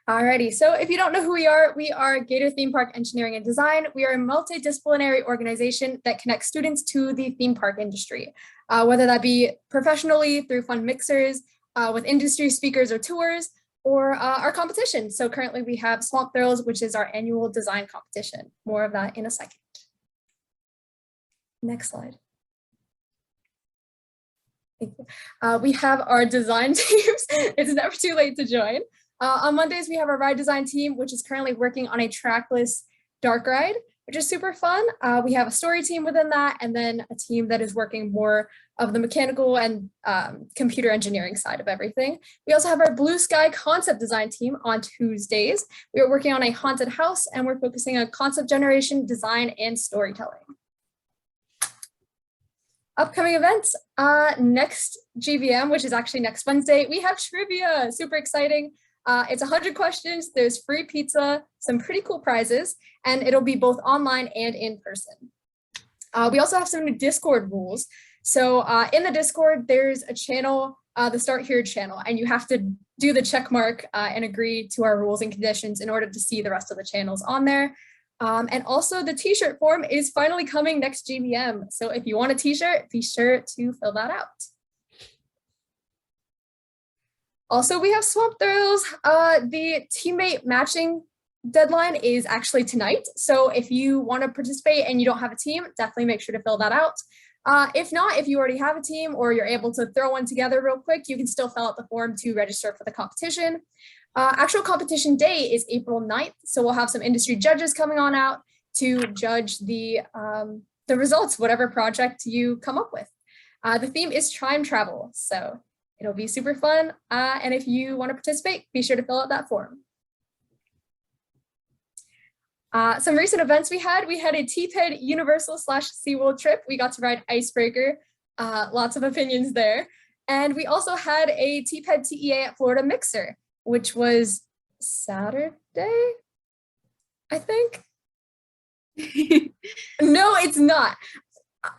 Alrighty, so if you don't know who we are Gator Theme Park Engineering and Design. We are a multidisciplinary organization that connects students to the theme park industry, whether that be professionally through fun mixers, with industry speakers or tours, or our competition. So currently we have Swamp Thrills, which is our annual design competition. More of that in a second. Next slide. Thank you. We have our design teams. It's never too late to join. On Mondays, we have our ride design team, which is currently working on a trackless dark ride, which is super fun. We have a story team within that, and then a team that is working more of the mechanical and computer engineering side of everything. We also have our blue sky concept design team on Tuesdays. We are working on a haunted house, and we're focusing on concept generation, design, and storytelling. Upcoming events, next GVM, which is actually next Wednesday, we have trivia, super exciting. It's 100 questions, there's free pizza, some pretty cool prizes, and it'll be both online and in person. We also have some new Discord rules. So in the Discord, there's a channel, the Start Here channel, and you have to do the check mark and agree to our rules and conditions in order to see the rest of the channels on there. And also the t-shirt form is finally coming next GVM. So if you want a t-shirt, be sure to fill that out. Also, we have Swamp Thrills. The teammate matching deadline is actually tonight. So if you want to participate and you don't have a team, definitely make sure to fill that out. If not, if you already have a team or you're able to throw one together real quick, you can still fill out the form to register for the competition. Actual competition day is April 9th. So we'll have some industry judges coming on out to judge the results, whatever project you come up with. The theme is time travel. So it'll be super fun. And if you want to participate, be sure to fill out that form. Some recent events we had a T-Ped Universal / SeaWorld trip. We got to ride Icebreaker, lots of opinions there. And we also had a T-Ped TEA at Florida Mixer, which was Saturday, I think. No, it's not.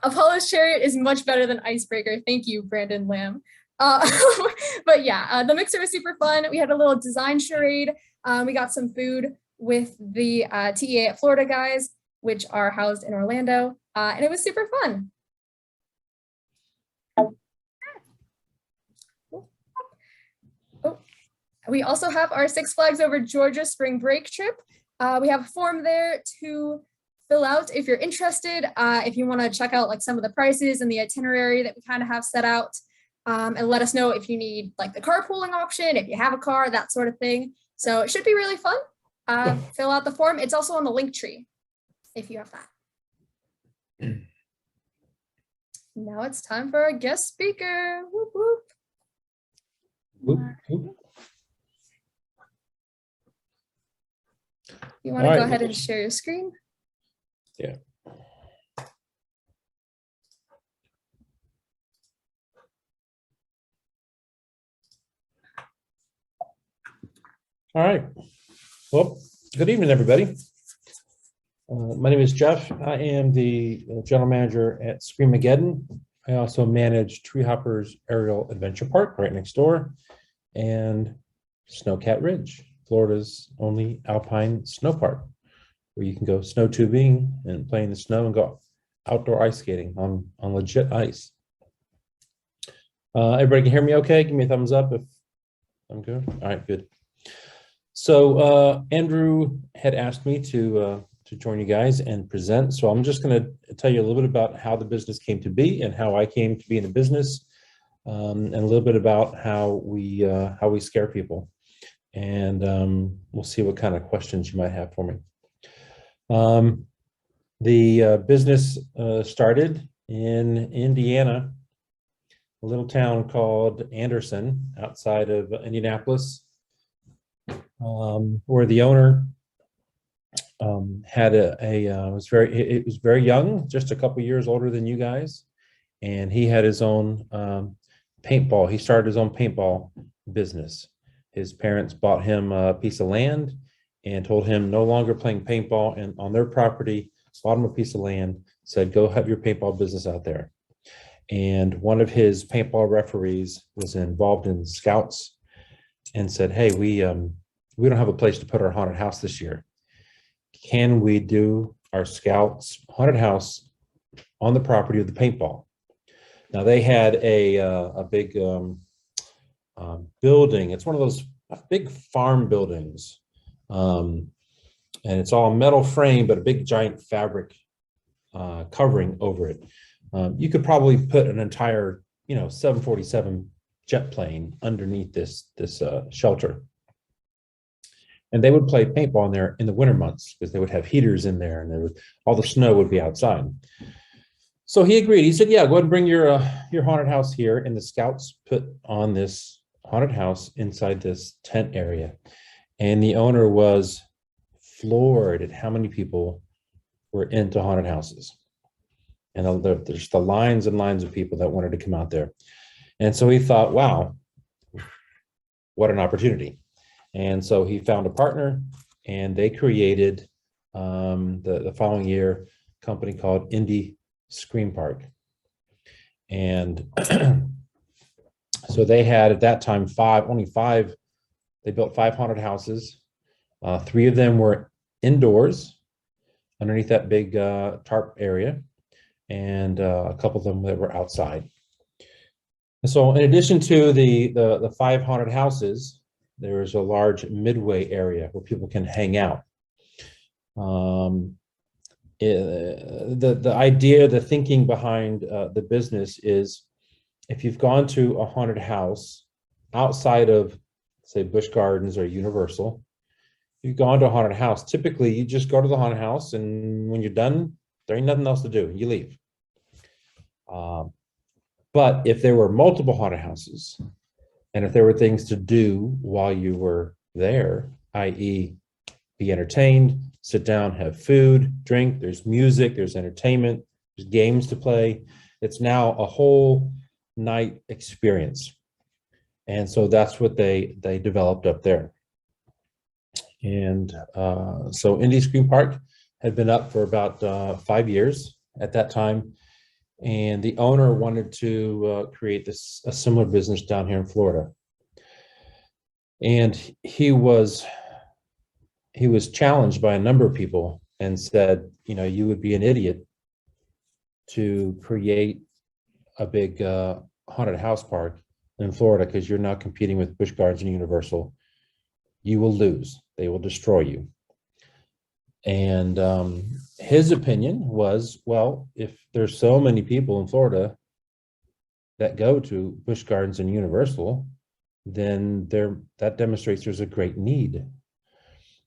Apollo's Chariot is much better than Icebreaker. Thank you, Brandon Lamb. But yeah, the mixer was super fun. We had a little design charade. We got some food with the TEA at Florida guys, which are housed in Orlando, and it was super fun. Oh. We also have our Six Flags Over Georgia spring break trip. We have a form there to fill out if you're interested, if you want to check out like some of the prices and the itinerary that we kind of have set out. And let us know if you need like the carpooling option, if you have a car, that sort of thing. So it should be really fun. Fill out the form. It's also on the link tree if you have that. Now it's time for our guest speaker. Whoop, whoop. Whoop, whoop. You want to go ahead and share your screen? Yeah. All right. Well, good evening, everybody. My name is Jeff. I am the general manager at Scream-A-Geddon. I also manage Treehopper's Aerial Adventure Park right next door and Snowcat Ridge, Florida's only alpine snow park, where you can go snow tubing and play in the snow and go outdoor ice skating on legit ice. Everybody can hear me okay? Give me a thumbs up if I'm good. All right, good. So Andrew had asked me to join you guys and present. So I'm just going to tell you a little bit about how the business came to be and how I came to be in the business, and a little bit about how we scare people. And we'll see what kind of questions you might have for me. The business started in Indiana, a little town called Anderson outside of Indianapolis, where the owner had was very young, just a couple years older than you guys, and he had his own paintball. He started his own paintball business. His parents bought him a piece of land and told him no longer playing paintball, and on their property, bought him a piece of land, said, go have your paintball business out there. And one of his paintball referees was involved in scouts and said, hey, we we don't have a place to put our haunted house this year. Can we do our Scouts haunted house on the property of the paintball? Now they had a big building. It's one of those big farm buildings, and it's all metal frame, but a big giant fabric covering over it. You could probably put an entire, 747 jet plane underneath this shelter. And they would play paintball in there in the winter months because they would have heaters in there, and all the snow would be outside. So he agreed. He said, "Yeah, go ahead and bring your haunted house here." And the Scouts put on this haunted house inside this tent area, and the owner was floored at how many people were into haunted houses. And there's the lines and lines of people that wanted to come out there. And so he thought, wow, what an opportunity. And so he found a partner, and they created the following year a company called Indy Scream Park. And so they had at that time only five, they built 5 haunted houses. 3 of them were indoors underneath that big tarp area, and a couple of them that were outside. And so in addition to the 5 haunted houses, there is a large midway area where people can hang out. The idea, the thinking behind the business is, if you've gone to a haunted house outside of, say, Busch Gardens or Universal, you've gone to a haunted house, typically you just go to the haunted house, and when you're done, there ain't nothing else to do, you leave. But if there were multiple haunted houses, and if there were things to do while you were there, i.e. be entertained, sit down, have food, drink, there's music, there's entertainment, there's games to play, it's now a whole night experience. And so that's what they developed up there. And so Indy Scream Park had been up for about 5 years at that time. And the owner wanted to create a similar business down here in Florida. And he was challenged by a number of people and said, you would be an idiot to create a big haunted house park in Florida because you're not competing with Busch Gardens and Universal. You will lose. They will destroy you. And his opinion was, well, if there's so many people in Florida that go to Busch Gardens and Universal, then that demonstrates there's a great need,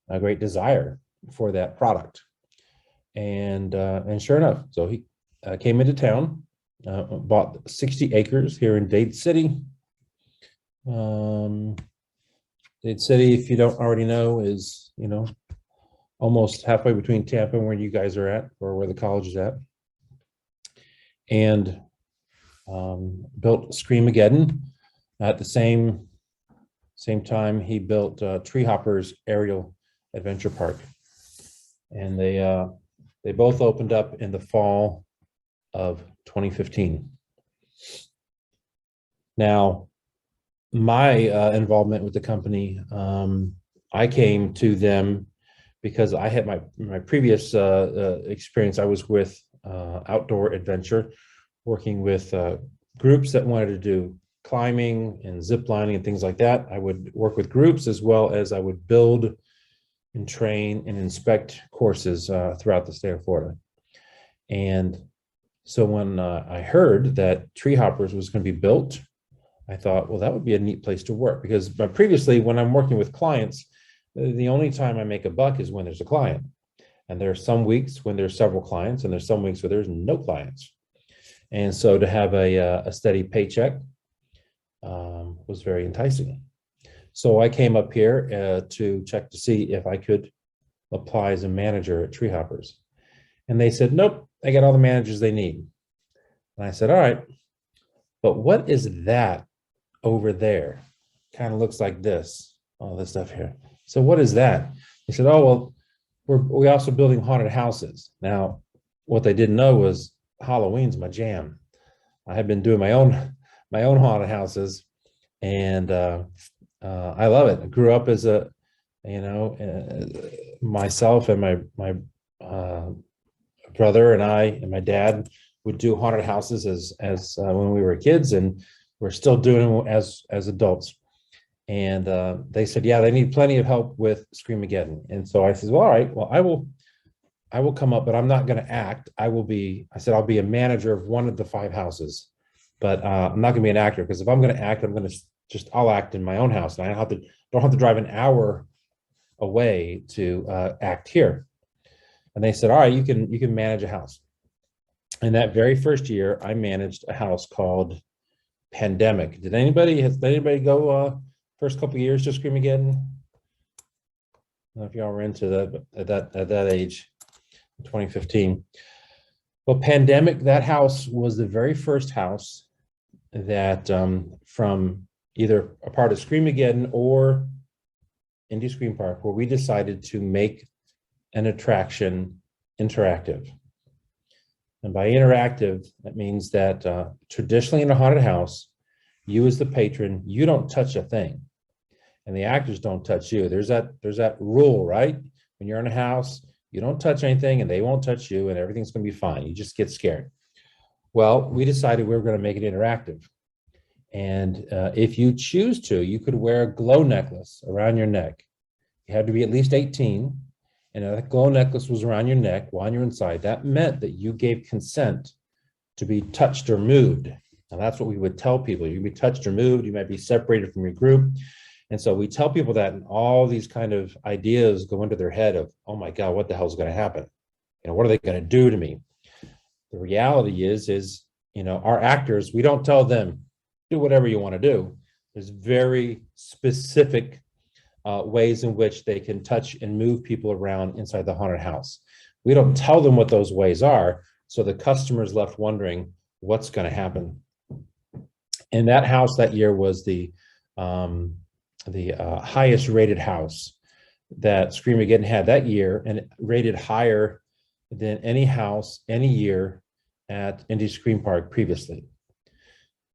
a great desire for that product. And sure enough, so he came into town, bought 60 acres here in Dade City. Dade City, if you don't already know, is, almost halfway between Tampa and where you guys are at, or where the college is at. And built Scream-A-Geddon. At the same time, he built Tree Hoppers Aerial Adventure Park. And they both opened up in the fall of 2015. Now, my involvement with the company, I came to them because I had my previous experience. I was with Outdoor Adventure, working with groups that wanted to do climbing and zip lining and things like that. I would work with groups, as well as I would build and train and inspect courses throughout the state of Florida. And so when I heard that Tree Hoppers was going to be built, I thought, well, that would be a neat place to work, because previously, when I'm working with clients, the only time I make a buck is when there's a client. And there are some weeks when there's several clients, and there's some weeks where there's no clients. And so to have a steady paycheck was very enticing. So I came up here to check to see if I could apply as a manager at Tree Hoppers. And they said, nope, they got all the managers they need. And I said, all right, but what is that over there? Kind of looks like this, all this stuff here. So what is that? He said, oh, well, we're also building haunted houses. Now, what they didn't know was Halloween's my jam. I had been doing my own haunted houses, and I love it. I grew up as a you know, myself and my brother and I and my dad would do haunted houses as when we were kids, and we're still doing them as adults. And they said, yeah, they need plenty of help with Scream-A-Geddon. And so I said, well, all right, well, I will come up, but I'm not going to act. I said, I'll be a manager of one of the 5 houses, but I'm not going to be an actor, because if I'm going to act, I'm going to I'll act in my own house, and I don't have to drive an hour away to act here. And they said, all right, you can manage a house. And that very first year, I managed a house called Pandemic. Has anybody go first couple of years to Scream-A-Geddon? I don't know if y'all were into that, but at that age, 2015. Well, Pandemic, that house was the very first house that from either a part of Scream-A-Geddon or Indy Scream Park, where we decided to make an attraction interactive. And by interactive, that means that traditionally in a haunted house, you as the patron, you don't touch a thing, and the actors don't touch you. There's that rule, right? When you're in a house, you don't touch anything, and they won't touch you, and everything's going to be fine. You just get scared. Well, we decided we were going to make it interactive. And if you choose to, you could wear a glow necklace around your neck. You had to be at least 18. And that glow necklace was around your neck while you're inside. That meant that you gave consent to be touched or moved. And that's what we would tell people. You can be touched or moved. You might be separated from your group. And so we tell people that, and all these kind of ideas go into their head of, oh my God, what the hell is going to happen? You know, what are they going to do to me? The reality is, you know, our actors, we don't tell them, do whatever you want to do. There's very specific ways in which they can touch and move people around inside the haunted house. We don't tell them what those ways are, so the customer's left wondering what's going to happen. And that house that year was the highest rated house that Scream-A-Geddon had that year, and it rated higher than any house any year at Indy Scream Park previously.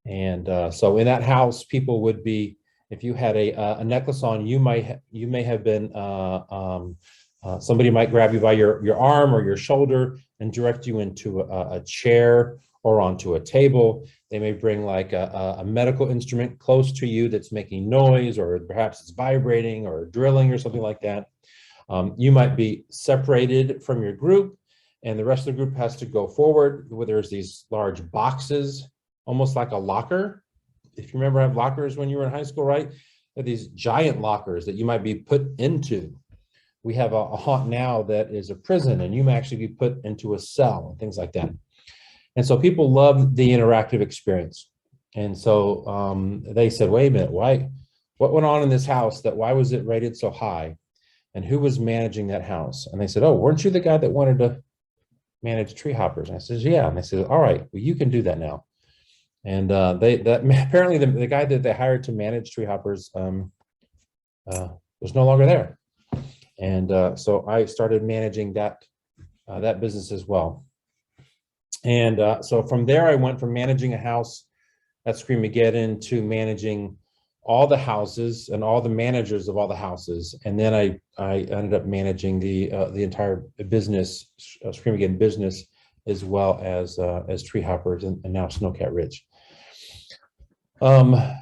And so in that house, people would be, if you had a necklace on, you may have been somebody might grab you by your arm or your shoulder and direct you into a chair or onto a table. They may bring like a medical instrument close to you that's making noise, or perhaps it's vibrating or drilling or something like that. You might be separated from your group, and the rest of the group has to go forward, where there's these large boxes, almost like a locker. If you remember, have lockers when you were in high school, right? They're these giant lockers that you might be put into. We have a haunt now that is a prison, and you may actually be put into a cell and things like that. And so people love the interactive experience. And so they said, wait a minute, what went on in this house why was it rated so high? And who was managing that house? And they said, oh, weren't you the guy that wanted to manage tree hoppers? And I said, yeah. And they said, all right, well, you can do that now. And apparently the guy that they hired to manage tree hoppers was no longer there. And so I started managing that business as well. And so from there, I went from managing a house at Scream-A-Geddon to managing all the houses and all the managers of all the houses. And then I ended up managing the entire business, Scream-A-Geddon business, as well as tree hoppers and now Snowcat Ridge. Where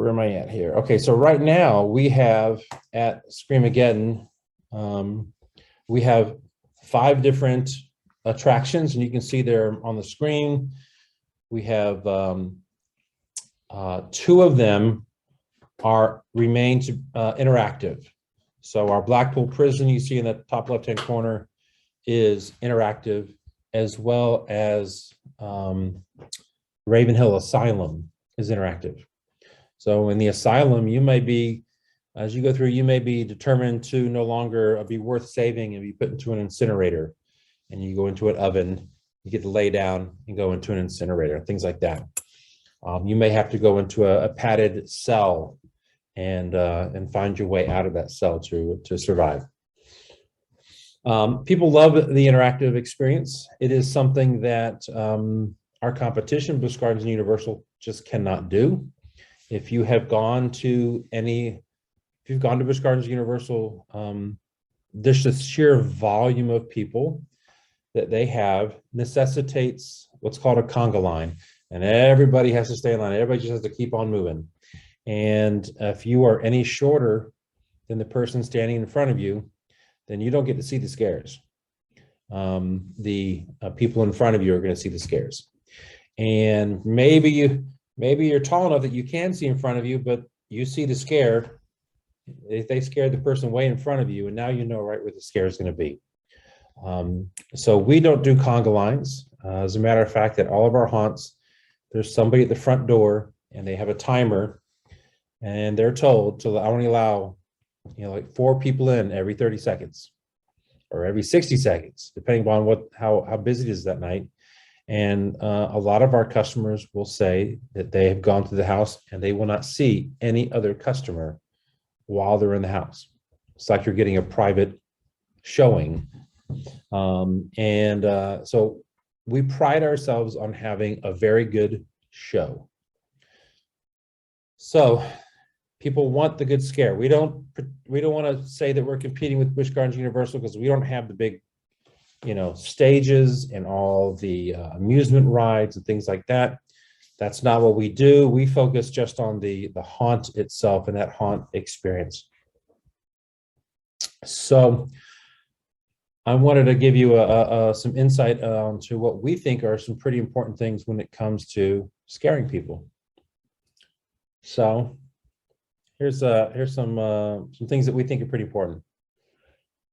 am I at here? Okay, so right now we have at Scream-A-Geddon, we have 5 different attractions, and you can see there on the screen. We have 2 of them remain interactive. So our Blackpool Prison, you see in the top left-hand corner, is interactive, as well as Ravenhill Asylum is interactive. So in the asylum, you may be, as you go through, you may be determined to no longer be worth saving and be put into an incinerator. And you go into an oven, you get to lay down and go into an incinerator, things like that. You may have to go into a padded cell and find your way out of that cell to survive. People love the interactive experience. It is something that our competition, Busch Gardens and Universal, just cannot do. if you have gone to if you've gone to Busch Gardens Universal, there's the sheer volume of people that they have necessitates what's called a conga line, and everybody has to stay in line. Everybody just has to keep on moving. And if you are any shorter than the person standing in front of you, then you don't get to see the scares. The people in front of you are going to see the scares. And maybe you're tall enough that you can see in front of you, but you see the scare. They scared the person way in front of you, and now you know right where the scare is going to be. So we don't do conga lines. As a matter of fact, at all of our haunts, there's somebody at the front door, and they have a timer, and they're told to only allow, like 4 people in every 30 seconds or every 60 seconds, depending on how busy it is that night. And a lot of our customers will say that they have gone to the house and they will not see any other customer while they're in the house. It's like you're getting a private showing. So we pride ourselves on having a very good show. So people want the good scare. We don't want to say that we're competing with Busch Gardens Universal because we don't have the big, stages and all the amusement rides and things like that. That's not what we do. We focus just on the haunt itself and that haunt experience. So I wanted to give you some insight to what we think are some pretty important things when it comes to scaring people. So here's some things that we think are pretty important.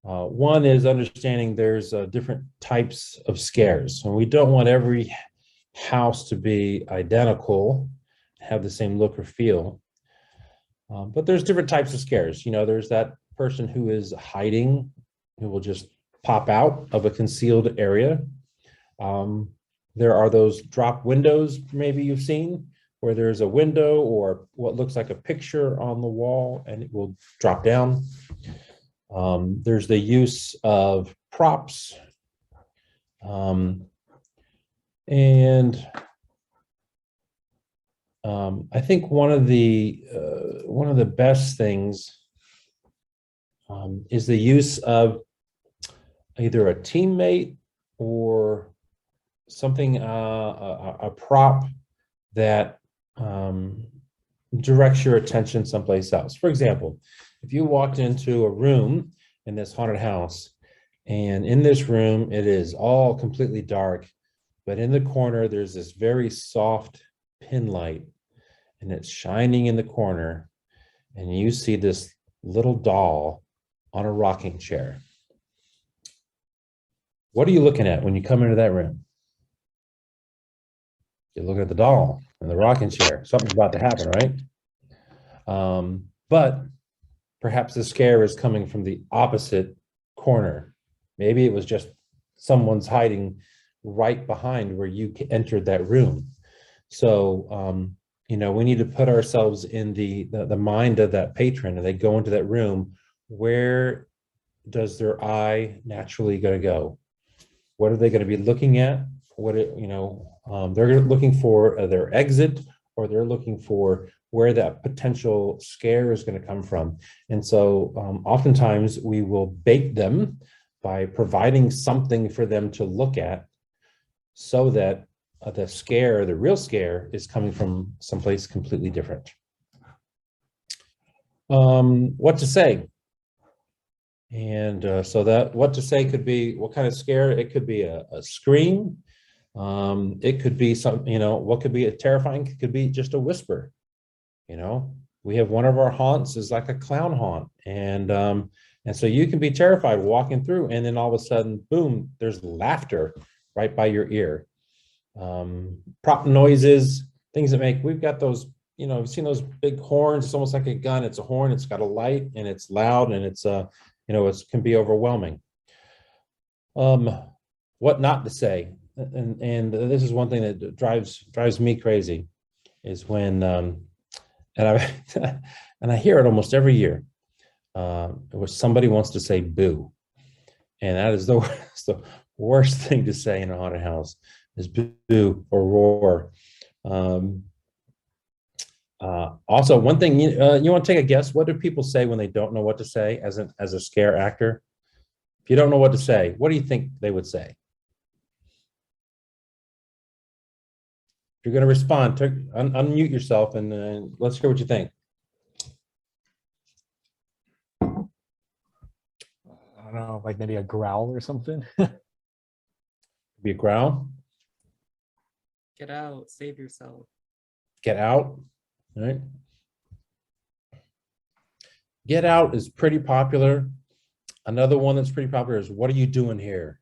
One is understanding there's different types of scares, and we don't want every house to be identical, have the same look or feel. But there's different types of scares. There's that person who is hiding, who will just pop out of a concealed area. There are those drop windows, maybe you've seen, where there's a window or what looks like a picture on the wall and it will drop down. There's the use of props. I think one of the best things is the use of either a teammate or something, a prop that directs your attention someplace else. For example, if you walked into a room in this haunted house, and in this room it is all completely dark, but in the corner there's this very soft pin light, and it's shining in the corner, and you see this little doll on a rocking chair. What are you looking at when you come into that room? You're looking at the doll and the rocking chair. Something's about to happen, right? But perhaps the scare is coming from the opposite corner. Maybe it was just someone's hiding right behind where you entered that room. So, we need to put ourselves in the mind of that patron, and they go into that room. Where does their eye naturally going to go? What are they going to be looking at? They're looking for their exit, or they're looking for where that potential scare is going to come from. And so oftentimes we will bait them by providing something for them to look at, so that the real scare is coming from someplace completely different. What to say? And so that what to say could be what kind of scare. It could be a scream. It could be what could be a terrifying. It could be just a whisper. We have one of our haunts is like a clown haunt, and so you can be terrified walking through, and then all of a sudden, boom, there's laughter right by your ear. Prop noises, things that make. We've got those. You've seen those big horns. It's almost like a gun. It's a horn. It's got a light, and it's loud, and it's it can be overwhelming. What not to say, and this is one thing that drives me crazy, is when and I hear it almost every year. Where somebody wants to say boo, and that is the worst thing to say in a haunted house is boo or roar. Also, one thing you want to take a guess. What do people say when they don't know what to say as a scare actor? If you don't know what to say, what do you think they would say? If you're going to respond, unmute yourself and let's hear what you think. I don't know, like maybe a growl or something. Be a growl. Get out, save yourself. Get out. All right. Get out is pretty popular. Another one that's pretty popular is, what are you doing here?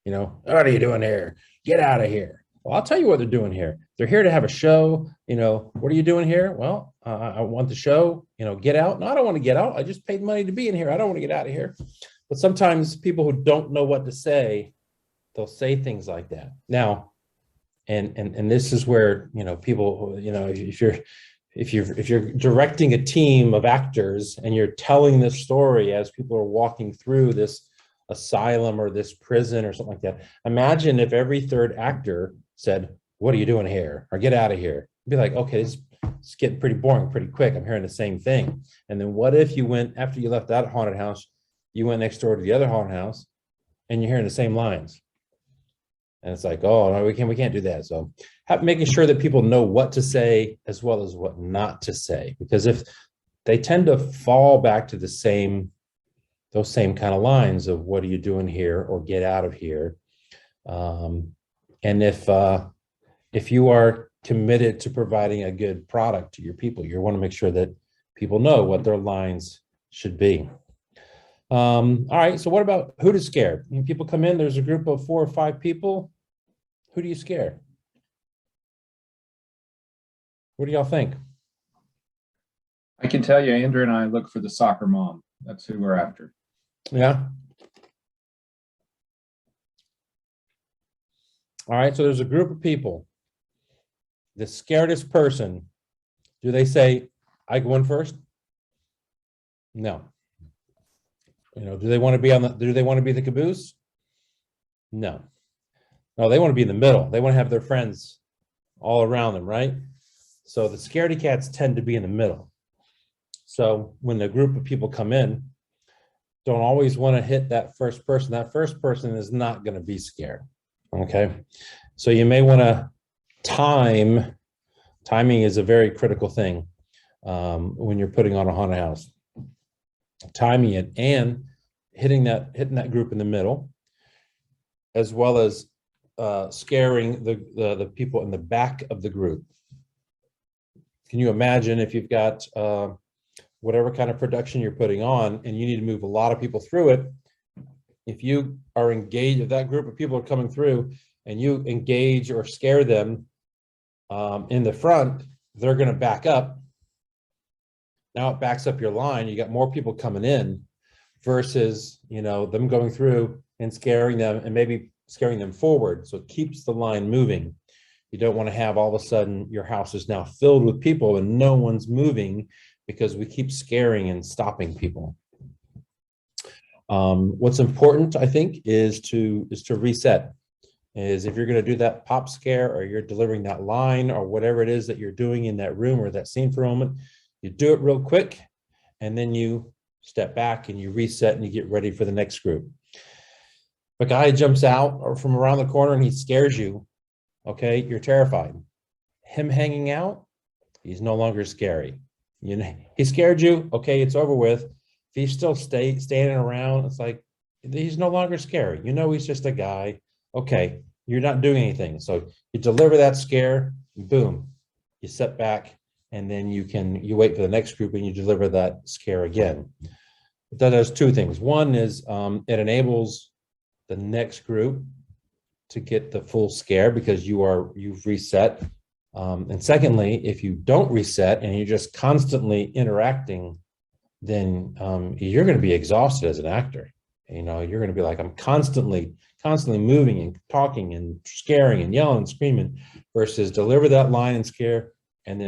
You know, what are you doing here? Get out of here. Well, I'll tell you what they're doing here. They're here to have a show. You know, what are you doing here? Well, I want the show. You know, get out. No, I don't want to get out. I just paid money to be in here. I don't want to get out of here. But sometimes people who don't know what to say, they'll say things like that. Now, and this is where, you know, people, you know, if you're directing a team of actors and you're telling this story as people are walking through this asylum or this prison or something like that, imagine if every third actor said, what are you doing here? Or get out of here. You'd be like, okay, it's getting pretty boring pretty quick. I'm hearing the same thing. And then what if you went, after you left that haunted house, you went next door to the other haunted house and you're hearing the same lines? And it's like, oh, no, we can't do that. So making sure that people know what to say as well as what not to say, because if they tend to fall back to those same kind of lines of what are you doing here or get out of here. And if you are committed to providing a good product to your people, you want to make sure that people know what their lines should be. All right, so what about who to scare? When people come in, there's a group of 4 or 5 people. Who do you scare? What do y'all think? I can tell you, Andrew and I look for the soccer mom. That's who we're after. Yeah. All right, so there's a group of people. The scaredest person, do they say, I go in first? No. You know, do they want to be the caboose? No. No, they want to be in the middle. They want to have their friends all around them, right? So the scaredy cats tend to be in the middle. So when the group of people come in, don't always want to hit that first person. That first person is not going to be scared. Okay. So you may want to timing is a very critical thing when you're putting on a haunted house. Timing it and hitting that group in the middle, as well as scaring the people in the back of the group. Can you imagine if you've got whatever kind of production you're putting on and you need to move a lot of people through it? If you are engaged, if that group of people are coming through and you engage or scare them in the front, they're going to back up. Now it backs up your line. You got more people coming in versus, you know, them going through and scaring them and maybe scaring them forward. So it keeps the line moving. You don't want to have all of a sudden your house is now filled with people and no one's moving because we keep scaring and stopping people. What's important, I think, is to reset. Is if you're going to do that pop scare or you're delivering that line or whatever it is that you're doing in that room or that scene for a moment, you do it real quick and then you step back and you reset and you get ready for the next group. If a guy jumps out or from around the corner and he scares you, okay, you're terrified. Him hanging out, he's no longer scary. You know, he scared you, okay, it's over with. If he's still standing around, it's like he's no longer scary. You know, he's just a guy. Okay, you're not doing anything. So you deliver that scare, boom, you set back, and then you wait for the next group and you deliver that scare again. That does 2 things. One is it enables the next group to get the full scare because you've reset. And secondly, if you don't reset and you're just constantly interacting, then you're going to be exhausted as an actor. You know, you're going to be like, I'm constantly moving and talking and scaring and yelling and screaming, versus deliver that line and scare and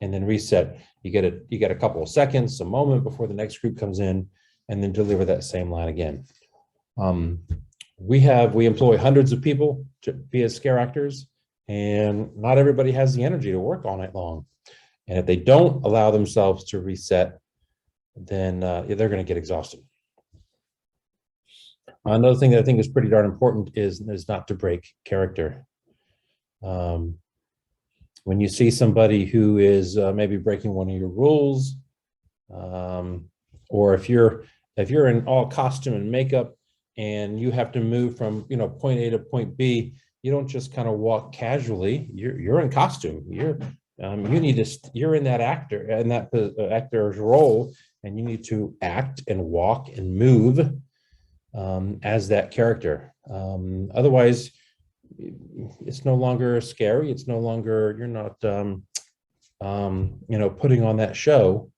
then reset. You get a couple of seconds, a moment before the next group comes in, and then deliver that same line again. We employ hundreds of people to be as scare actors, and not everybody has the energy to work all night long. And if they don't allow themselves to reset, then they're going to get exhausted. Another thing that I think is pretty darn important is not to break character. When you see somebody who is maybe breaking one of your rules, or if you're in all costume and makeup and you have to move from point A to point B, you don't just kind of walk casually. You're in costume. You're in that actor's role, and you need to act and walk and move as that character. Otherwise, it's no longer scary. It's no longer, you're not putting on that show.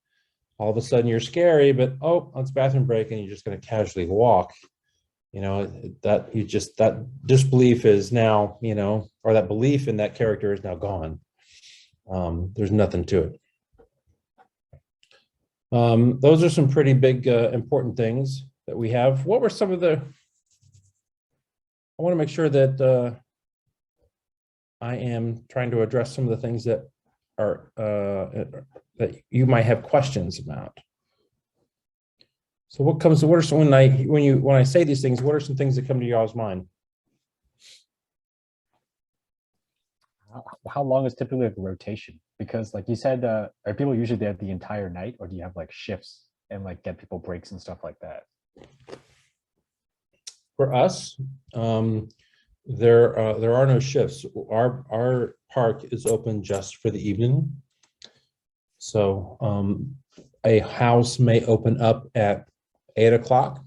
All of a sudden you're scary, but it's bathroom break and you're just going to casually walk. That disbelief is now, or that belief in that character is now gone. There's nothing to it. Those are some pretty big, important things that we have. What were some of the, I want to make sure that I am trying to address some of the things that are, that you might have questions about. So when I say these things, what are some things that come to y'all's mind? How long is typically like a rotation? Because like you said, are people usually there the entire night, or do you have like shifts and like get people breaks and stuff like that? For us, there are no shifts. Our park is open just for the evening. So a house may open up at 8 o'clock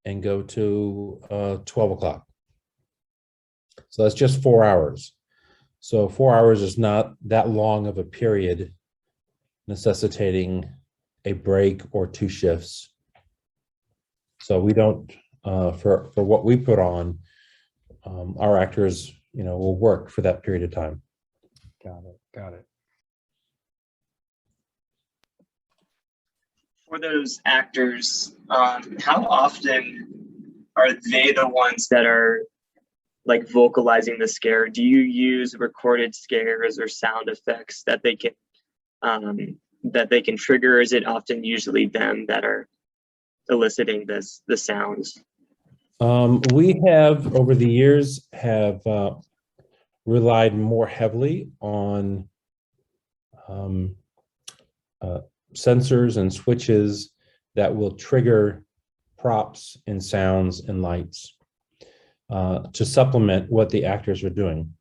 and go to 12 o'clock. So that's just 4 hours. So 4 hours is not that long of a period necessitating a break or 2 shifts. So we don't, for what we put on, our actors, will work for that period of time. Got it. For those actors, how often are they the ones that are like vocalizing the scare? Do you use recorded scares or sound effects that they can trigger? Is it often usually them that are eliciting the sounds? We have over the years relied more heavily on sensors and switches that will trigger props and sounds and lights to supplement what the actors are doing.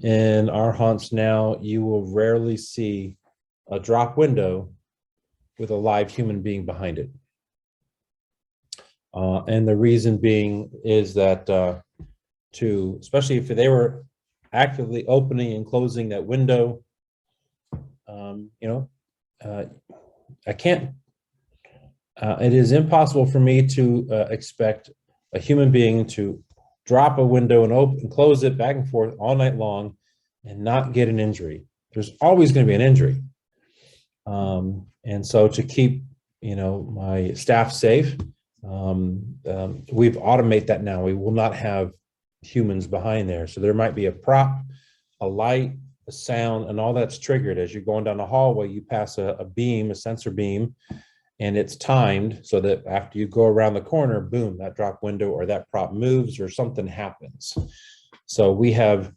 In our haunts now, you will rarely see a drop window with a live human being behind it. And the reason being is that especially if they were actively opening and closing that window, I can't, it is impossible for me to expect a human being to drop a window and open and close it back and forth all night long and not get an injury. There's always going to be an injury. And so to keep, my staff safe, we've automated that now. We will not have humans behind there. So there might be a prop, a light, a sound, and all that's triggered as you're going down the hallway. You pass a beam, a sensor beam, and it's timed so that after you go around the corner, boom, that drop window or that prop moves or something happens. So we have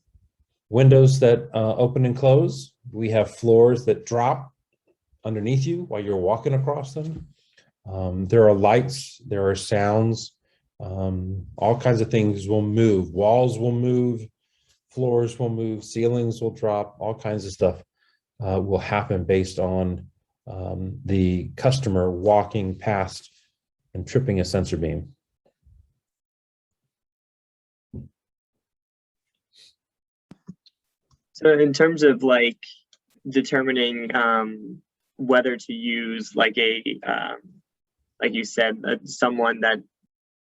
windows that open and close. We have floors that drop underneath you while you're walking across them. There are lights, there are sounds, all kinds of things will move. Walls will move, floors will move, ceilings will drop, all kinds of stuff will happen based on the customer walking past and tripping a sensor beam. So in terms of like determining whether to use like like you said, someone that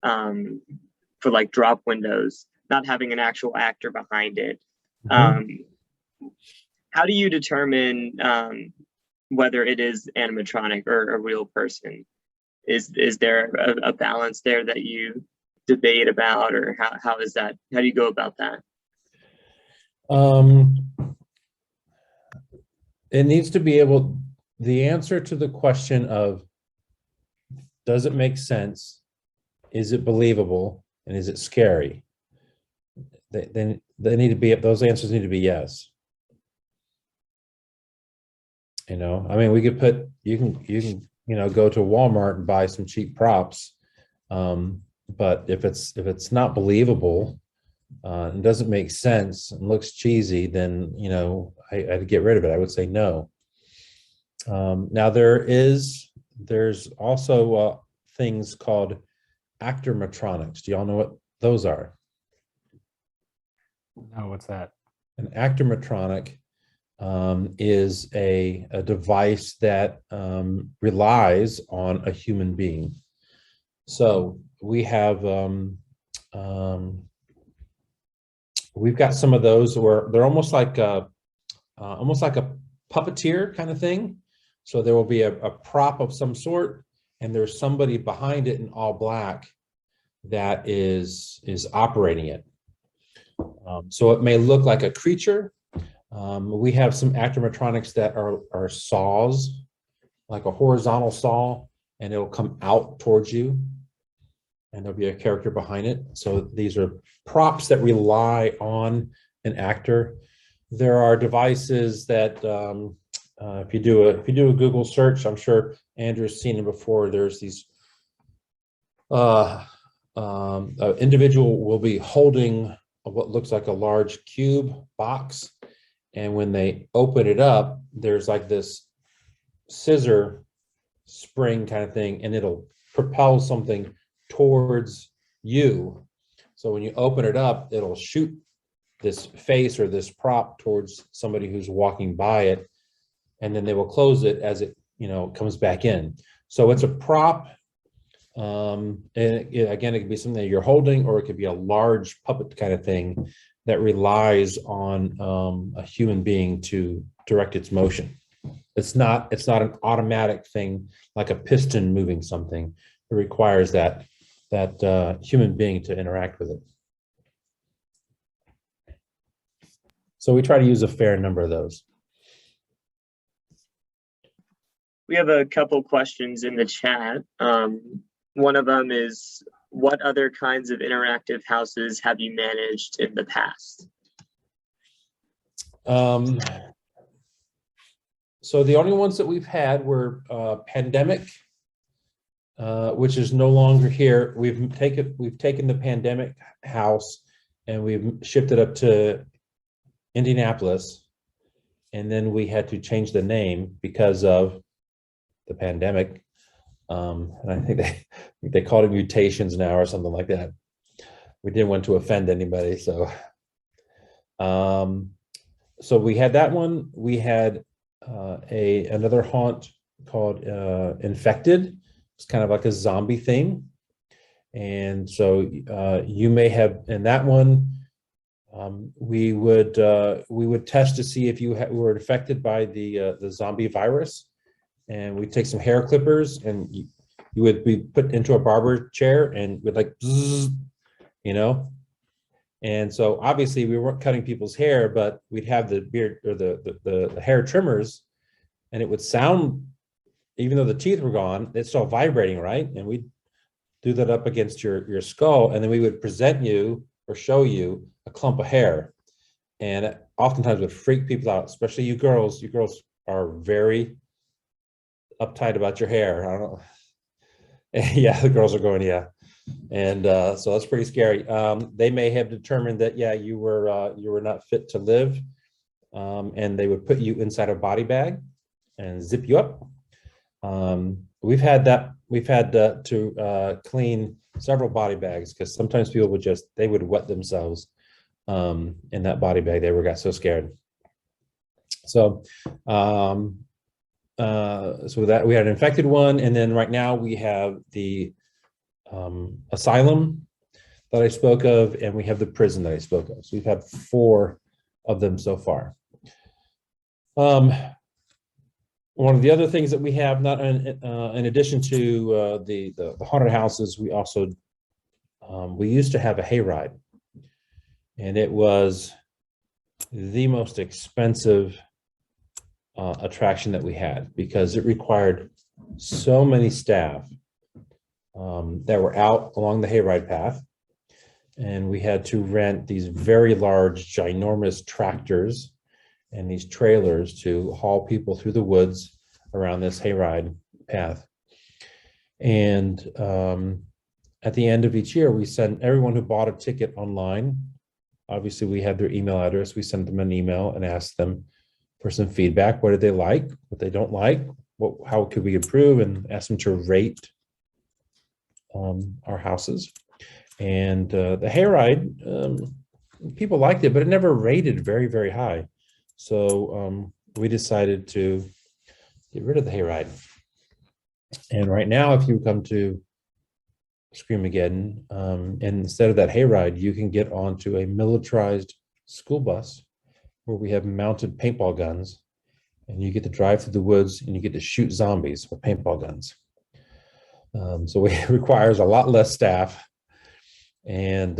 for like drop windows, not having an actual actor behind it. Mm-hmm. How do you determine whether it is animatronic or a real person? Is there a balance there that you debate about, or how is that? How do you go about that? it needs to be able, the answer to the question of, does it make sense? Is it believable? And is it scary? Then they need to be, those answers need to be yes. You know, I mean, we could put, you can, go to Walmart and buy some cheap props. But if it's not believable, and doesn't make sense and looks cheesy, then, I'd get rid of it. I would say no. Now there's also things called actor Matronics. Do y'all know what those are? No, what's that? An actor Matronic is a device that relies on a human being. So we have we've got some of those where they're almost like a puppeteer kind of thing. So there will be a prop of some sort, and there's somebody behind it in all black that is operating it. So it may look like a creature. We have some actor-matronics that are saws, like a horizontal saw, and it'll come out towards you, and there'll be a character behind it. So these are props that rely on an actor. There are devices that, if you do a Google search, I'm sure Andrew's seen it before. There's these individual will be holding what looks like a large cube box, and when they open it up, there's like this scissor spring kind of thing, and it'll propel something towards you. So when you open it up, it'll shoot this face or this prop towards somebody who's walking by it, and then they will close it as it comes back in. So it's a prop, and again, it could be something that you're holding, or it could be a large puppet kind of thing that relies on a human being to direct its motion. It's not an automatic thing like a piston moving something. It requires that human being to interact with it. So we try to use a fair number of those. We have a couple questions in the chat. One of them is, what other kinds of interactive houses have you managed in the past? So the only ones that we've had were Pandemic, which is no longer here. We've taken the Pandemic house and we've shipped it up to Indianapolis, and then we had to change the name because of the pandemic. And I think they called it Mutations now or something like that. We didn't want to offend anybody, so so we had that one. We had another haunt called Infected. It's kind of like a zombie thing, and so you may have in that one. We would test to see if you were infected by the zombie virus, and we'd take some hair clippers, and you would be put into a barber chair, and would like, bzzz, And so obviously we weren't cutting people's hair, but we'd have the beard or the hair trimmers, and it would sound, even though the teeth were gone, it's still vibrating, right? And we'd do that up against your skull, and then we would present you or show you a clump of hair, and oftentimes would freak people out, especially you girls. You girls are very uptight about your hair. I don't know. Yeah, the girls are going, yeah. And so that's pretty scary. They may have determined that, yeah, you were not fit to live, and they would put you inside a body bag and zip you up. We've had to clean several body bags, because sometimes people would wet themselves in that body bag. They got so scared. So so that we had an infected one, and then right now we have the asylum that I spoke of, and we have the prison that I spoke of. So we've had 4 of them so far. One of the other things that we have, not in addition to the haunted houses, we also we used to have a hayride, and it was the most expensive attraction that we had, because it required so many staff that were out along the hayride path. And we had to rent these very large, ginormous tractors and these trailers to haul people through the woods around this hayride path. And at the end of each year, we sent everyone who bought a ticket online. Obviously, we had their email address. We sent them an email and asked them for some feedback. What did they like? What they don't like? How could we improve? And ask them to rate our houses. And the hayride, people liked it, but it never rated very, very high. So we decided to get rid of the hayride. And right now, if you come to Scream-A-Geddon, and instead of that hayride, you can get onto a militarized school bus where we have mounted paintball guns, and you get to drive through the woods and you get to shoot zombies with paintball guns. So it requires a lot less staff, and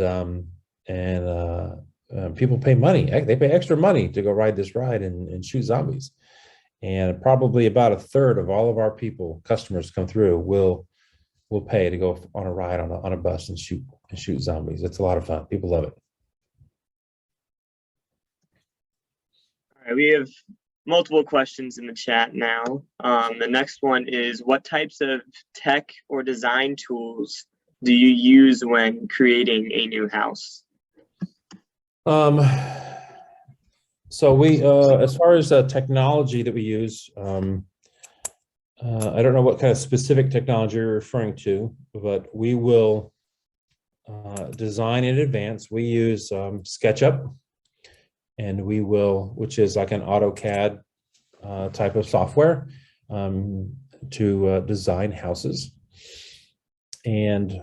people pay money. They pay extra money to go ride this ride and shoot zombies. And probably about a third of all of our customers come through will pay to go on a ride on a bus and shoot zombies. It's a lot of fun. People love it. All right, we have multiple questions in the chat now. The next one is, what types of tech or design tools do you use when creating a new house? So we, as far as technology that we use, I don't know what kind of specific technology you're referring to, but we will design in advance. We use SketchUp, and we will, which is like an AutoCAD type of software, to design houses. And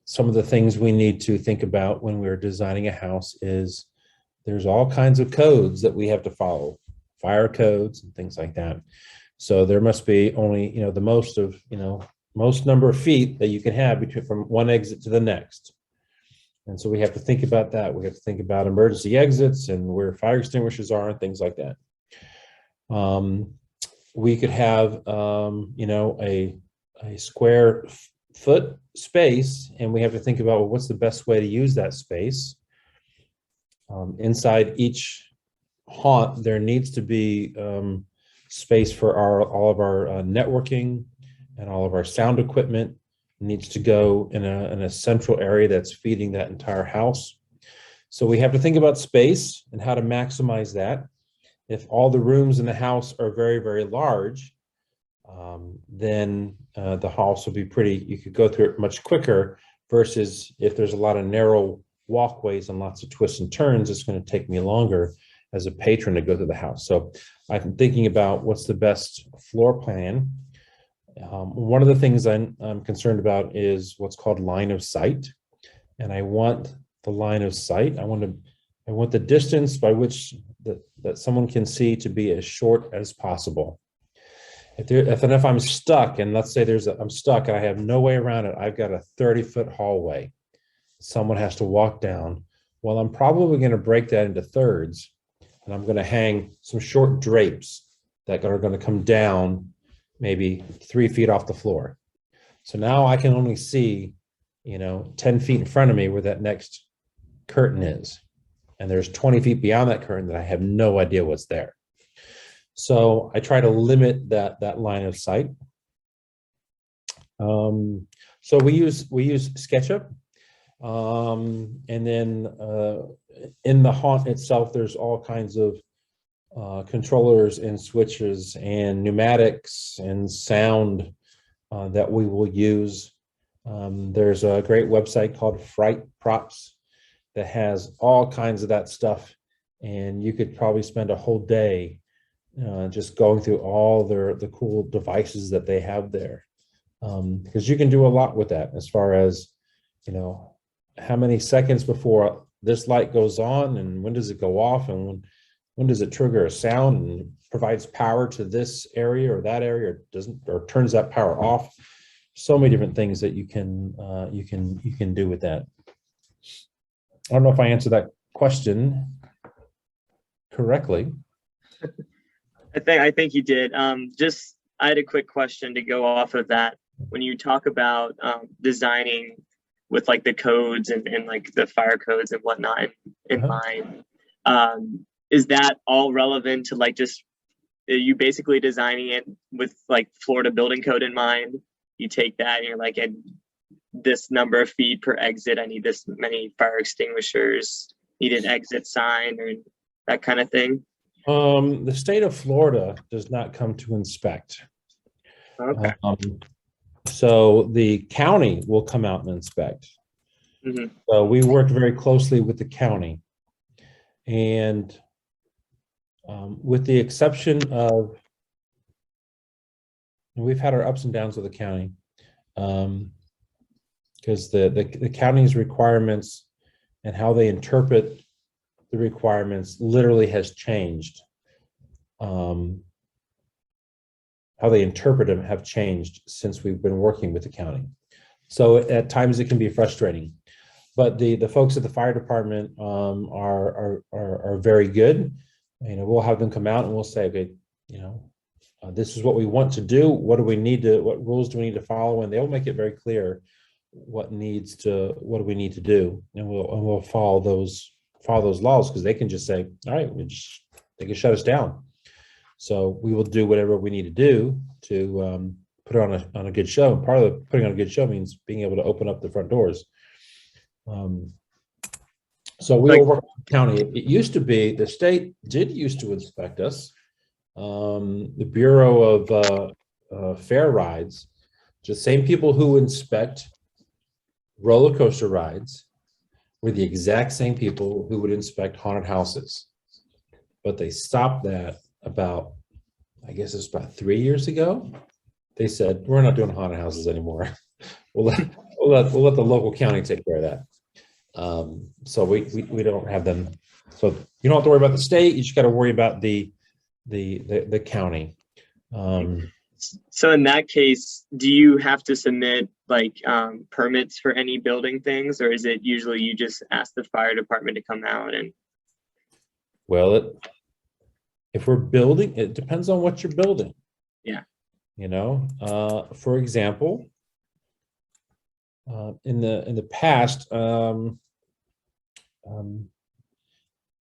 some of the things we need to think about when we're designing a house is there's all kinds of codes that we have to follow, fire codes and things like that. So there must be only, the most number of feet that you can have from one exit to the next. And so we have to think about that. We have to think about emergency exits and where fire extinguishers are and things like that. We could have, a square foot space, and we have to think about, well, what's the best way to use that space? Inside each haunt, there needs to be space for all of our networking and all of our sound equipment. It needs to go in a central area that's feeding that entire house. So we have to think about space and how to maximize that. If all the rooms in the house are very, very large, then the house will be you could go through it much quicker, versus if there's a lot of narrow walkways and lots of twists and turns, it's going to take me longer as a patron to go through the house. So I'm thinking about what's the best floor plan. One of the things I'm concerned about is what's called line of sight. And I want the line of sight. I want the distance by which that someone can see to be as short as possible. If I'm stuck, and let's say I'm stuck and I have no way around it, I've got a 30-foot hallway someone has to walk down. Well, I'm probably going to break that into thirds, and I'm going to hang some short drapes that are going to come down maybe 3 feet off the floor. So now I can only see, 10 feet in front of me where that next curtain is. And there's 20 feet beyond that curtain that I have no idea what's there. So I try to limit that line of sight. So we use SketchUp. And then in the haunt itself, there's all kinds of controllers and switches and pneumatics and sound that we will use. There's a great website called Fright Props that has all kinds of that stuff, and you could probably spend a whole day just going through all the cool devices that they have there, because you can do a lot with that, as far as how many seconds before this light goes on, and when does it go off, and when does it trigger a sound and provides power to this area or that area, or doesn't, or turns that power off. So many different things that you can do with that. I don't know if I answered that question correctly. I think you did. Just I had a quick question to go off of that. When you talk about designing with like the codes and like the fire codes and whatnot in mind, is that all relevant to like just are you basically designing it with like Florida building code in mind? You take that and you're like, at this number of feet per exit, I need this many fire extinguishers, need an exit sign or that kind of thing. The state of Florida does not come to inspect. Okay. So the county will come out and inspect. Mhm. So we work very closely with the county. And with the exception of, and we've had our ups and downs with the county, because the county's requirements and how they interpret the requirements literally has changed. How they interpret them have changed since we've been working with the county. So at times it can be frustrating, but the folks at the fire department are very good. You know, we'll have them come out and we'll say, okay, you know, this is what we want to do. What do we need to? What rules do we need to follow? And they'll make it very clear what do we need to do, and we'll follow those laws, because they can just say, all right, they can shut us down. So we will do whatever we need to do to put on a good show. And part of putting on a good show means being able to open up the front doors. So we will work with the county. It used to be the state used to inspect us. The Bureau of Fair Rides, the same people who inspect roller coaster rides were the exact same people who would inspect haunted houses. But they stopped that about, I guess it's about 3 years ago. They said, we're not doing haunted houses anymore. We'll let the local county take care of that. So we don't have them. So you don't have to worry about the state. You just got to worry about the county. So in that case, do you have to submit like permits for any building things, or is it usually you just ask the fire department to come out and? Well, if we're building, it depends on what you're building. Yeah. You know, for example, in the past, and on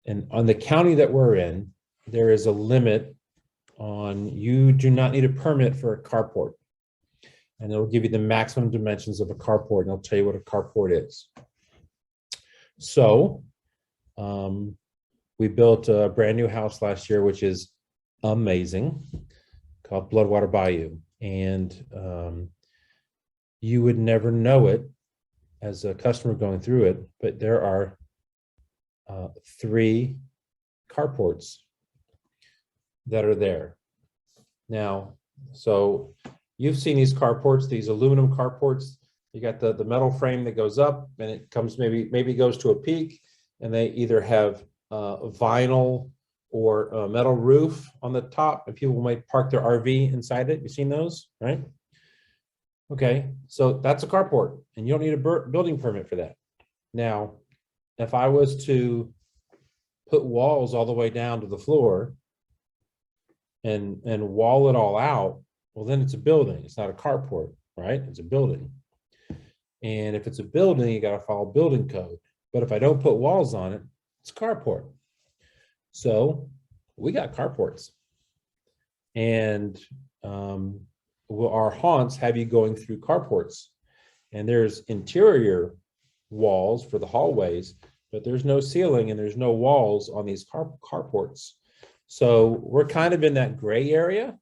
the county that we're in, there is a limit on, you do not need a permit for a carport, and it'll give you the maximum dimensions of a carport, and it'll tell you what a carport is. So we built a brand new house last year, which is amazing, called Bloodwater Bayou. And you would never know it as a customer going through it, but there are 3 carports that are there. Now, so you've seen these carports, these aluminum carports. You got the metal frame that goes up, and it comes maybe goes to a peak, and they either have vinyl or a metal roof on the top, and people might park their RV inside it. You've seen those, right? Okay, so that's a carport, and you don't need a building permit for that. Now, if I was to put walls all the way down to the floor and wall it all out, well, then it's a building. It's not a carport, right? It's a building. And if it's a building, you got to follow building code. But if I don't put walls on it, it's a carport. So we got carports, and our haunts have you going through carports, and there's interior walls for the hallways, but there's no ceiling and there's no walls on these carports. So we're kind of in that gray area,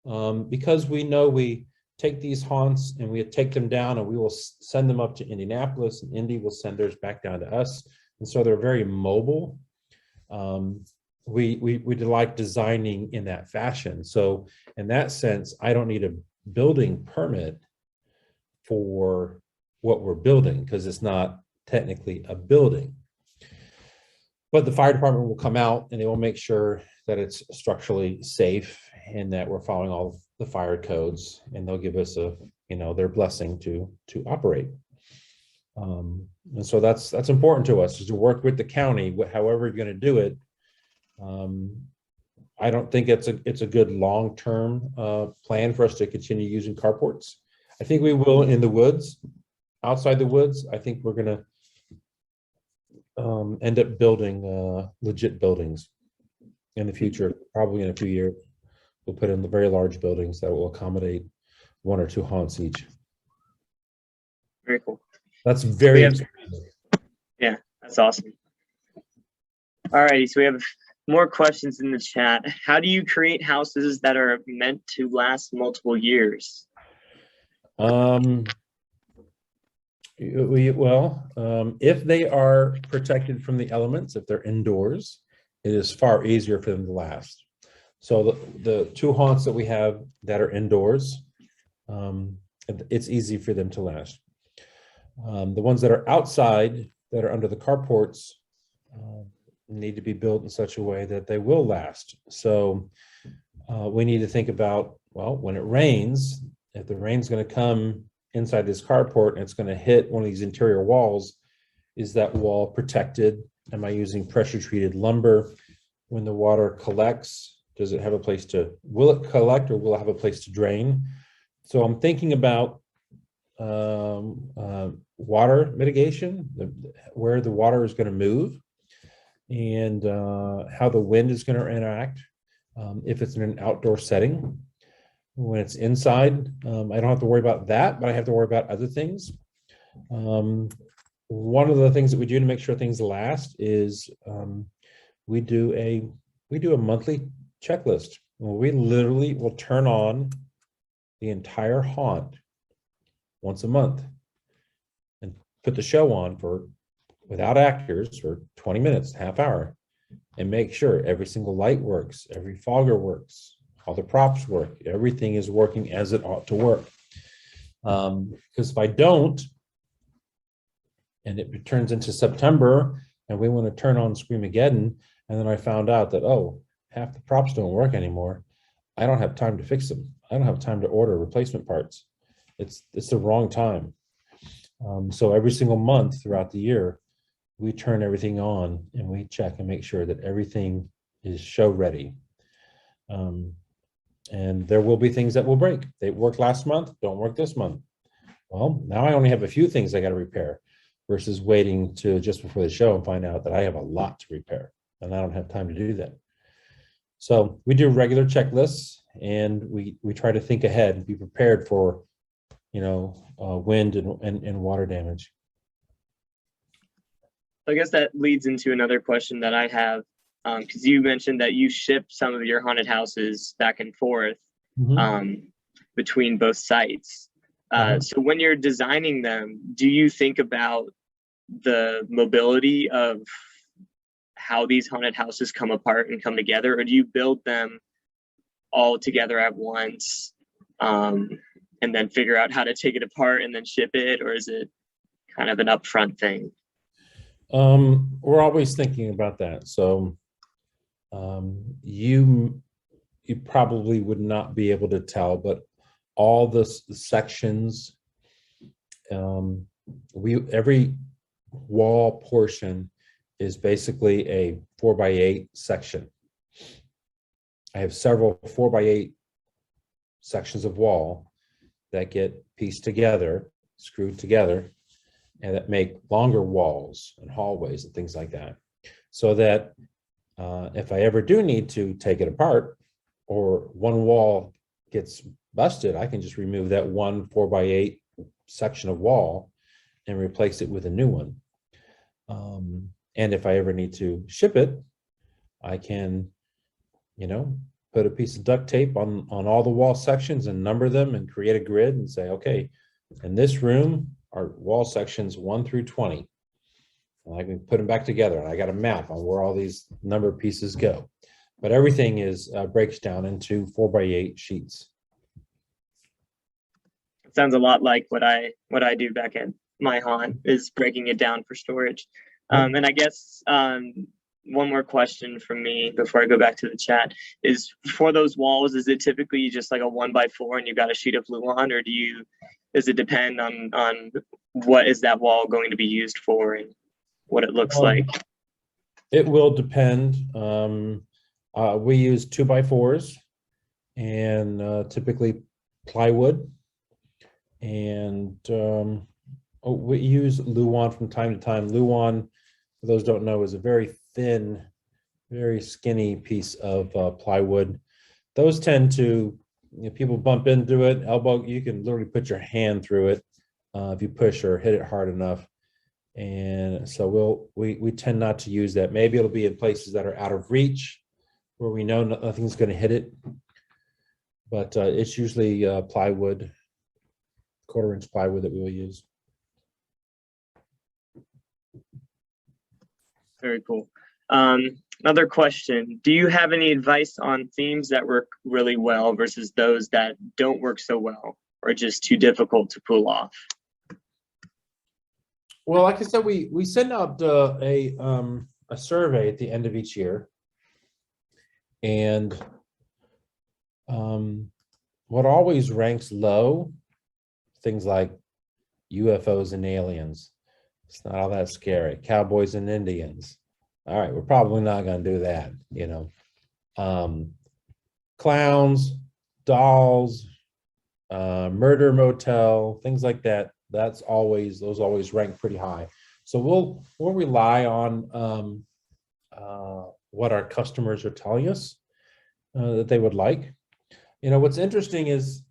because we know we take these haunts and we take them down, and we will send them up to Indianapolis, and Indy will send theirs back down to us. And so they're very mobile. We like designing in that fashion. So in that sense, I don't need a building permit for what we're building, because it's not technically a building. But the fire department will come out and they will make sure that it's structurally safe and that we're following all the fire codes, and they'll give us their blessing to operate. And so that's important to us, is to work with the county, however you're going to do it. I don't think it's a good long-term plan for us to continue using carports. I think we will in the woods, outside the woods. I think we're gonna end up building legit buildings in the future, probably in a few years. We'll put in the very large buildings that will accommodate 1 or 2 haunts each. Very cool. That's very Yeah, that's awesome. All righty, so we have more questions in the chat. How do you create houses that are meant to last multiple years? If they are protected from the elements, if they're indoors, it is far easier for them to last. So the 2 haunts that we have that are indoors, it's easy for them to last. The ones that are outside, that are under the carports, need to be built in such a way that they will last. So we need to think about, well, when it rains, if the rain's going to come inside this carport and it's going to hit one of these interior walls, is that wall protected? Am I using pressure treated lumber? When the water collects, does it have a place to, will it collect or will it have a place to drain? So I'm thinking about water mitigation, where the water is going to move, and how the wind is going to interact. If it's in an outdoor setting, when it's inside, I don't have to worry about that, but I have to worry about other things. One of the things that we do to make sure things last is we do a monthly checklist. We literally will turn on the entire haunt once a month and put the show on without actors for 20 minutes, half hour, and make sure every single light works, every fogger works, all the props work, everything is working as it ought to work. Because if I don't, and it turns into September and we want to turn on Scream-A-Geddon, and then I found out that, oh, half the props don't work anymore, I don't have time to fix them. I don't have time to order replacement parts. It's the wrong time. So every single month throughout the year, we turn everything on and we check and make sure that everything is show ready. And there will be things that will break. They worked last month, don't work this month. Well, now I only have a few things I got to repair versus waiting to just before the show and find out that I have a lot to repair and I don't have time to do that. So we do regular checklists and we try to think ahead and be prepared for, wind and water damage. I guess that leads into another question that I have, because you mentioned that you ship some of your haunted houses back and forth between both sites. So when you're designing them, do you think about the mobility of how these haunted houses come apart and come together, or do you build them all together at once and then figure out how to take it apart and then ship it, or is it kind of an upfront thing? We're always thinking about that. So you probably would not be able to tell, but all the sections, every wall portion is basically a 4x8 section. I have several 4x8 sections of wall that get pieced together, screwed together, and that make longer walls and hallways and things like that. So that if I ever do need to take it apart or one wall gets busted, I can just remove that one 4x8 section of wall and replace it with a new one. And if I ever need to ship it, I can, put a piece of duct tape on all the wall sections and number them and create a grid and say, okay, in this room are wall sections 1 through 20. And I can put them back together. And I got a map on where all these number pieces go. But everything is breaks down into 4x8 sheets. It sounds a lot like what I do back at my haunt, is breaking it down for storage. And I guess one more question from me before I go back to the chat is, for those walls, is it typically just like a 1x4 and you got a sheet of glue on, or does it depend on what is that wall going to be used for and what it looks like? It will depend. We use 2x4s and typically plywood. And we use Luan from time to time. Luan, for those who don't know, is a very thin, very skinny piece of plywood. Those tend to, people bump into it, elbow, you can literally put your hand through it if you push or hit it hard enough. And so we tend not to use that. Maybe it'll be in places that are out of reach where we know nothing's going to hit it. But it's usually plywood, 1/4-inch plywood that we will use. Very cool. Another question. Do you have any advice on themes that work really well versus those that don't work so well or just too difficult to pull off? Well, like I said, we send out a survey at the end of each year. And what always ranks low, things like UFOs and aliens. It's not all that scary. Cowboys and Indians. All right, we're probably not going to do that, you know. Clowns, dolls, murder motel, things like that. Those always rank pretty high. So we'll rely on what our customers are telling us that they would like. You know, what's interesting is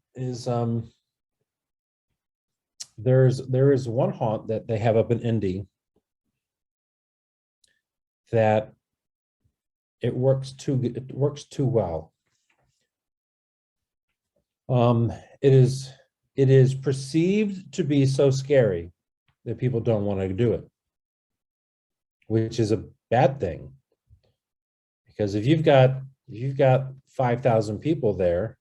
there is one haunt that they have up in Indy that it works too well. It is perceived to be so scary that people don't want to do it, which is a bad thing. Because if you've got 5,000 people there,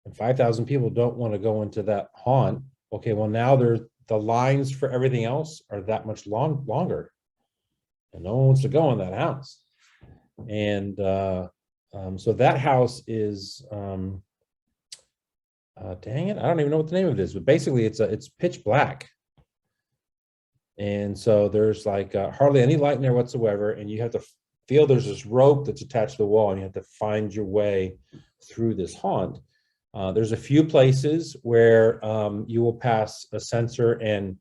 and 5,000 people don't want to go into that haunt, okay, well now the lines for everything else are that much longer, and no one wants to go in that house. And so that house is dang it, I don't even know what the name of it is, but basically it's pitch black. And so there's like hardly any light in there whatsoever, and you have to feel there's this rope that's attached to the wall, and you have to find your way through this haunt. There's a few places where you will pass a sensor and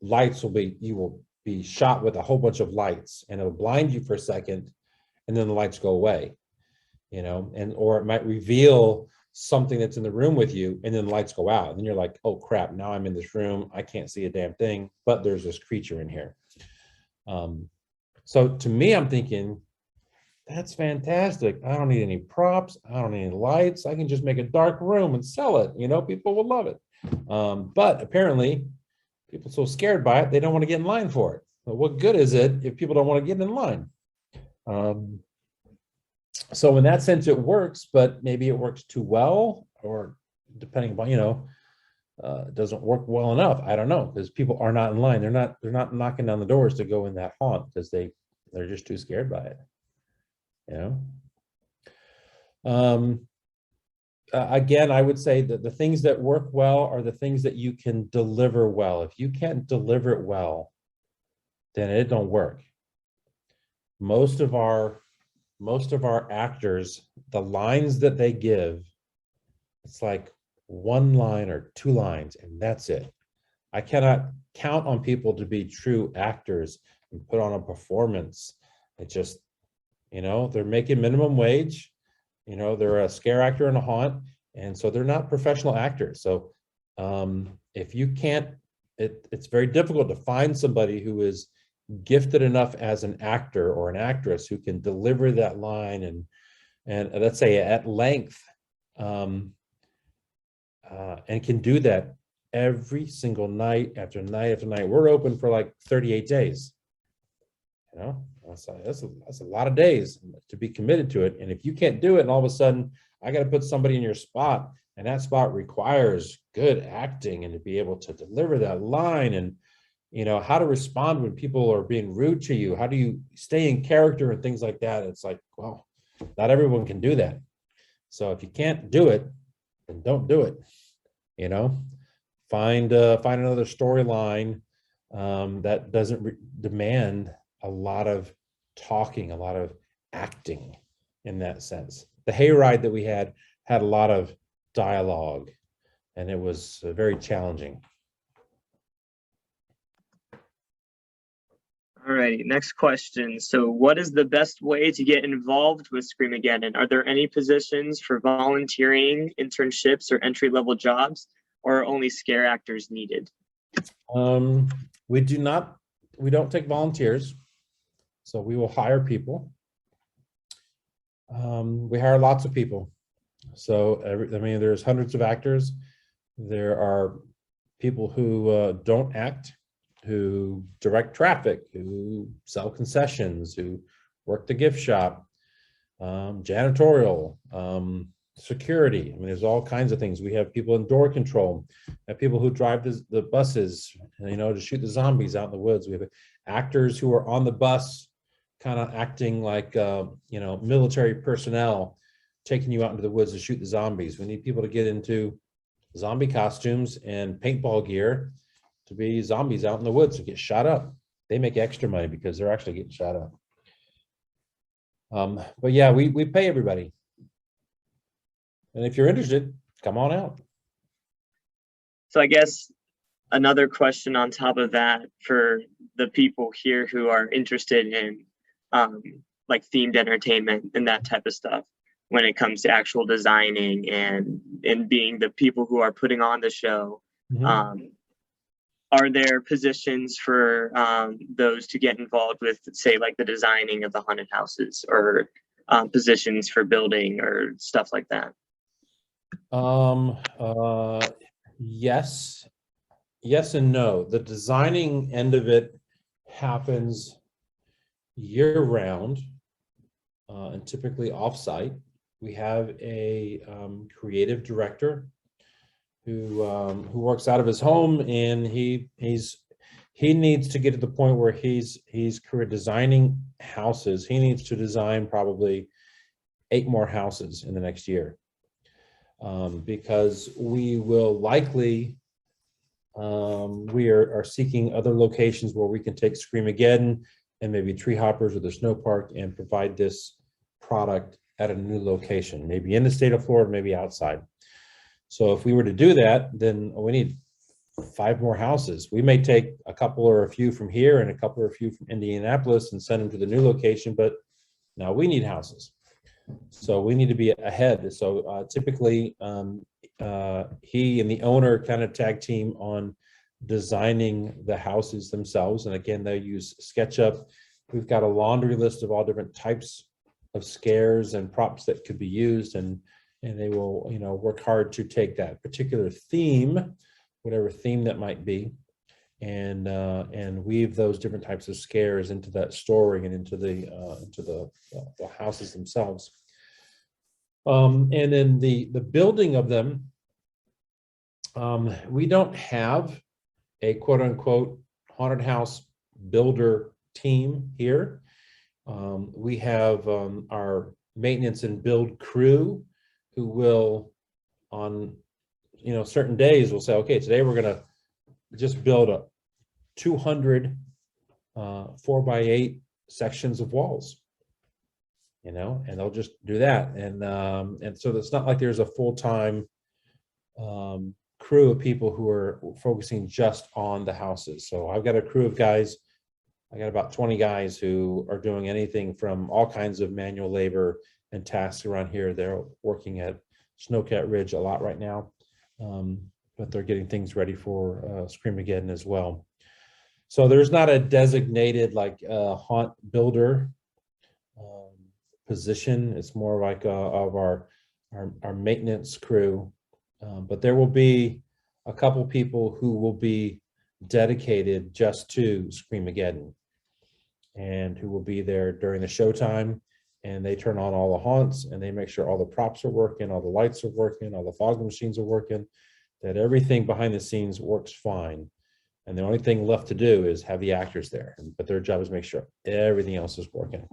you will be shot with a whole bunch of lights, and it'll blind you for a second, and then the lights go away, you know, or it might reveal something that's in the room with you, and then the lights go out, and then you're like, oh crap, now I'm in this room, I can't see a damn thing, but there's this creature in here. So to me, I'm thinking, that's fantastic. I don't need any props, I don't need any lights, I can just make a dark room and sell it, you know, people will love it. But apparently people are so scared by it, they don't want to get in line for it. But what good is it if people don't want to get in line? So in that sense, it works, but maybe it works too well, or depending upon, you know, it doesn't work well enough. I don't know, because people are not in line. They're not knocking down the doors to go in that haunt because they're just too scared by it. You know. Again, I would say that the things that work well are the things that you can deliver well. If you can't deliver it well, then it don't work. Most of our actors, the lines that they give, it's like one line or two lines, and that's it. I cannot count on people to be true actors and put on a performance. It just, you know, they're making minimum wage, you know, they're a scare actor in a haunt, and so they're not professional actors. So if you can't, it's very difficult to find somebody who is gifted enough as an actor or an actress who can deliver that line and let's say at length, and can do that every single night after night after night. We're open for like 38 days. You know, that's a lot of days to be committed to it. And if you can't do it, and all of a sudden I got to put somebody in your spot, and that spot requires good acting and to be able to deliver that line, and you know, how to respond when people are being rude to you, how do you stay in character and things like that. It's like, well, not everyone can do that. So if you can't do it, then don't do it. You know, find another storyline that doesn't demand a lot of talking, a lot of acting. in that sense. The hayride that we had a lot of dialogue, and it was very challenging. Alrighty, next question. So what is the best way to get involved with Scream-A-Geddon? Are there any positions for volunteering, internships, or entry-level jobs, or are only scare actors needed? We don't take volunteers, so we will hire people. We hire lots of people. So there's hundreds of actors. There are people who don't act, who direct traffic, who sell concessions, who work the gift shop, janitorial, security. I mean, there's all kinds of things. We have people in door control, have people who drive the buses, to shoot the zombies out in the woods. We have actors who are on the bus, kind of acting like, military personnel, taking you out into the woods to shoot the zombies. We need people to get into zombie costumes and paintball gear to be zombies out in the woods to get shot up. They make extra money because they're actually getting shot up. But yeah, we pay everybody. And if you're interested, come on out. So I guess another question on top of that for the people here who are interested in like themed entertainment and that type of stuff when it comes to actual designing and being the people who are putting on the show. Mhm. Are there positions for those to get involved with, say, like the designing of the haunted houses, or positions for building or stuff like that? Yes and no. The designing end of it happens year round, and typically off-site. We have a creative director who works out of his home, and he needs to get to the point where he's designing houses. He needs to design probably 8 more houses in the next year, because we will likely we are seeking other locations where we can take Scream-A-Geddon and maybe Tree Hoppers or the Snow Park and provide this product at a new location, maybe in the state of Florida, maybe outside. So if we were to do that, then we need 5 more houses. We may take a couple or a few from here and a couple or a few from Indianapolis and send them to the new location, but now we need houses. So we need to be ahead. So typically he and the owner kind of tag team on designing the houses themselves. And again, they use SketchUp. We've got a laundry list of all different types of scares and props that could be used, and they will work hard to take that particular theme, whatever theme that might be, and weave those different types of scares into that story and into the houses themselves. And then the building of them, we don't have a quote unquote haunted house builder team here. We have our maintenance and build crew who will, on certain days, will say, okay, today we're going to just build a 200 4x8 sections of walls, and they'll just do that. And so it's not like there's a full-time crew of people who are focusing just on the houses. So I've got a crew of guys. I got about 20 guys who are doing anything from all kinds of manual labor and tasks around here. They're working at Snowcat Ridge a lot right now, but they're getting things ready for Scream-A-Geddon as well. So there's not a designated like haunt builder position. It's more like of our maintenance crew, but there will be a couple people who will be dedicated just to Scream-A-Geddon and who will be there during the showtime, and they turn on all the haunts and they make sure all the props are working, all the lights are working, all the fog machines are working, that everything behind the scenes works fine. And the only thing left to do is have the actors there, but their job is make sure everything else is working.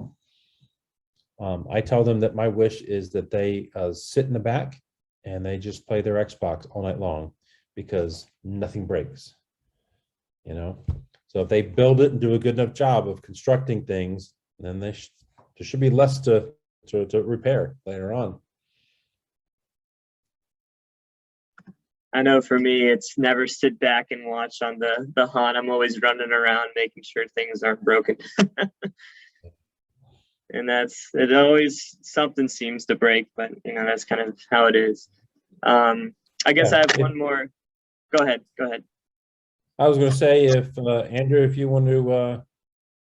I tell them that my wish is that they sit in the back and they just play their Xbox all night long, because nothing breaks, So if they build it and do a good enough job of constructing things, then there should be less to to repair later on. I know for me, it's never sit back and watch on the hunt. I'm always running around making sure things aren't broken. And it always, something seems to break, but that's kind of how it is. I guess I have one more. Go ahead. I was going to say, if Andrew, if you want to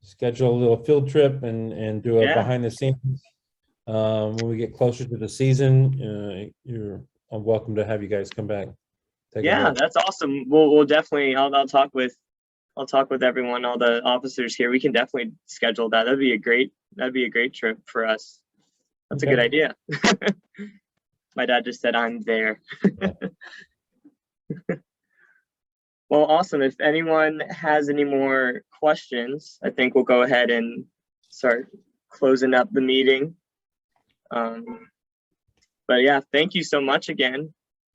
schedule a little field trip and do a behind the scenes when we get closer to the season, I'm welcome to have you guys come back. That's awesome. We'll definitely. I'll talk with everyone, all the officers here. We can definitely schedule that. That'd be a great trip for us. That's a good idea. My dad just said I'm there. Well, awesome. If anyone has any more questions, I think we'll go ahead and start closing up the meeting. But yeah, thank you so much again